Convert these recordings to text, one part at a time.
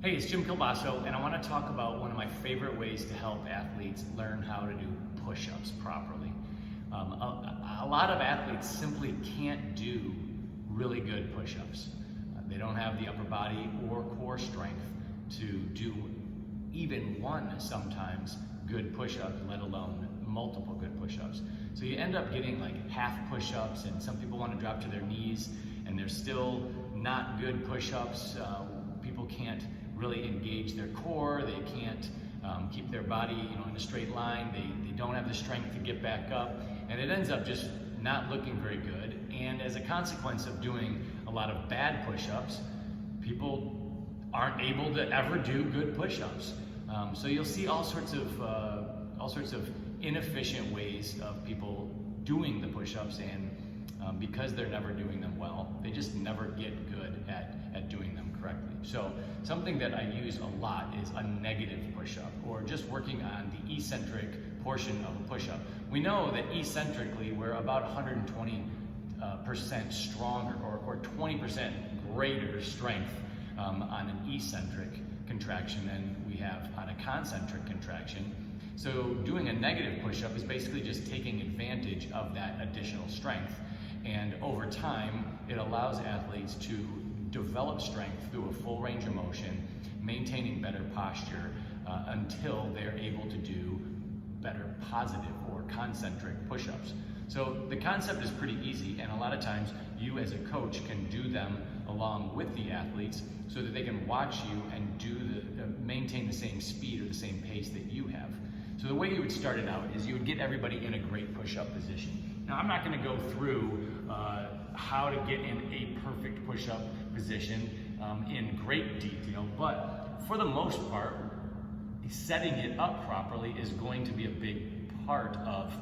Hey, it's Jim Kilbasso, and I want to talk about one of my favorite ways to help athletes learn how to do push-ups properly. A lot of athletes simply can't do really good push-ups. They don't have the upper body or core strength to do even one, sometimes, good push-up, let alone multiple good push-ups. So you end up getting like half push-ups, and some people want to drop to their knees, and they're still not good push-ups. People can't really engage their core. They can't keep their body, in a straight line. They don't have the strength to get back up, and it ends up just not looking very good. And as a consequence of doing a lot of bad push-ups, people aren't able to ever do good push-ups. So you'll see all sorts of inefficient ways of people doing the push-ups, and because they're never doing them well, they just never get good at doing them correctly. So something that I use a lot is a negative push-up, or just working on the eccentric portion of a push-up. We know that eccentrically we're about 120% stronger, or 20% greater strength on an eccentric contraction than we have on a concentric contraction. So doing a negative push-up is basically just taking advantage of that additional strength. And over time, it allows athletes to develop strength through a full range of motion, maintaining better posture until they're able to do better positive or concentric push-ups. So the concept is pretty easy, and a lot of times you as a coach can do them along with the athletes so that they can watch you and maintain the same speed or the same pace that you have. So the way you would start it out is you would get everybody in a great push-up position. Now, I'm not going to go through how to get in a perfect push-up position in great detail, but for the most part, setting it up properly is going to be a big part of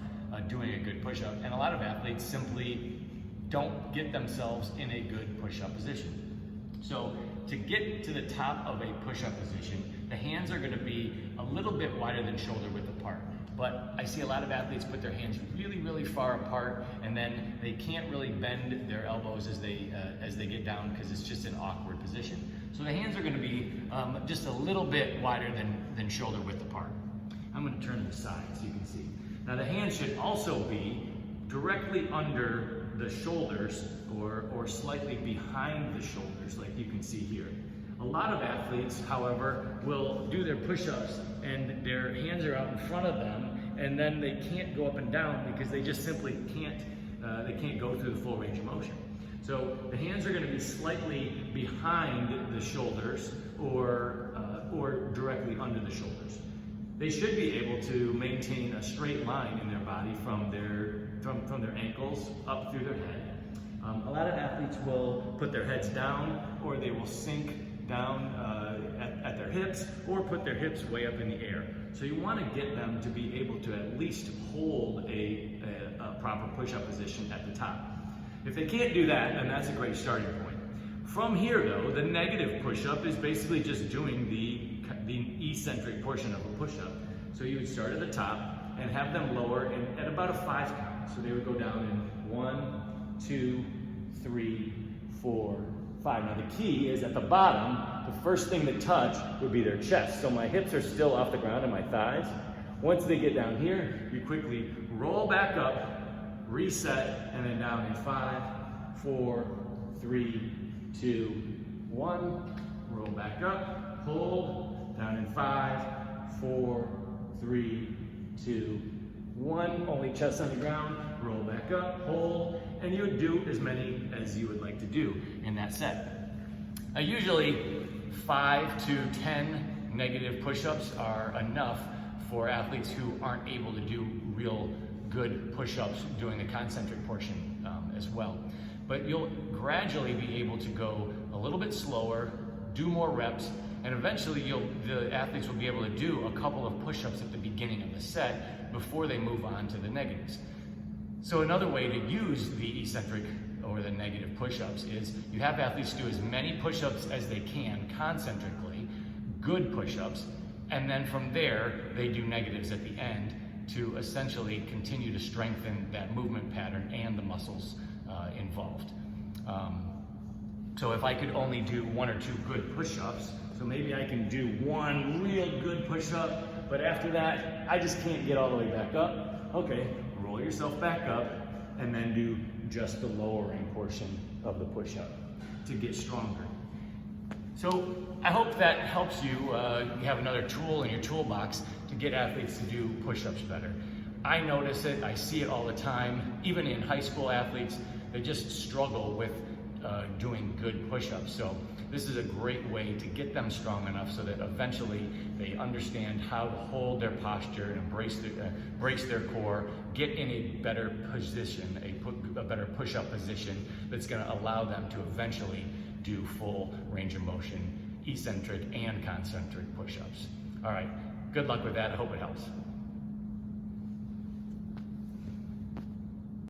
doing a good push-up, and a lot of athletes simply don't get themselves in a good push-up position. So to get to the top of a push-up position, the hands are going to be a little bit wider than shoulder width apart. But I see a lot of athletes put their hands really, really far apart, and then they can't really bend their elbows as they get down because it's just an awkward position. So the hands are going to be just a little bit wider than shoulder width apart. I'm going to turn to the side so you can see. Now the hands should also be directly under the shoulders or slightly behind the shoulders, like you can see here. A lot of athletes, however, will do their push-ups and their hands are out in front of them, and then they can't go up and down because they just simply can't go through the full range of motion. So the hands are going to be slightly behind the shoulders or directly under the shoulders. They should be able to maintain a straight line in their body from their ankles up through their head. A lot of athletes will put their heads down, or they will sink down at their hips, or put their hips way up in the air. So you want to get them to be able to at least hold a proper push-up position at the top. If they can't do that, then that's a great starting point. From here, though, the negative push-up is basically just doing the eccentric portion of a push-up. So you would start at the top and have them lower at about a 5 count. So they would go down in 1, 2, 3, 4, 5. Now the key is at the bottom, the first thing to touch would be their chest. So my hips are still off the ground and my thighs. Once they get down here, you quickly roll back up, reset, and then down in 5, 4, 3, 2, 1. Roll back up, hold, down in 5, 4, 3, 2, 1. Only chest on the ground, roll back up, hold, and you would do as many as you would like to do in that set. Usually 5 to 10 negative push-ups are enough for athletes who aren't able to do real good push-ups doing the concentric portion as well. But you'll gradually be able to go a little bit slower, do more reps, and eventually the athletes will be able to do a couple of push-ups at the beginning of the set before they move on to the negatives. So another way to use the eccentric or the negative push-ups is you have athletes do as many push-ups as they can concentrically, good push-ups, and then from there they do negatives at the end to essentially continue to strengthen that movement pattern and the muscles involved. So if I could only do 1 or 2 good push-ups, so So maybe I can do one real good push-up, but after that, I just can't get all the way back up. Okay, roll yourself back up, and then do just the lowering portion of the push-up to get stronger. So I hope that helps you have another tool in your toolbox to get athletes to do push-ups better. I notice it, I see it all the time, even in high school athletes, they just struggle with doing good push-ups. So this is a great way to get them strong enough so that eventually they understand how to hold their posture and brace their core, get in a better position, a better push-up position that's going to allow them to eventually do full range of motion, eccentric and concentric push-ups. All right, good luck with that. I hope it helps.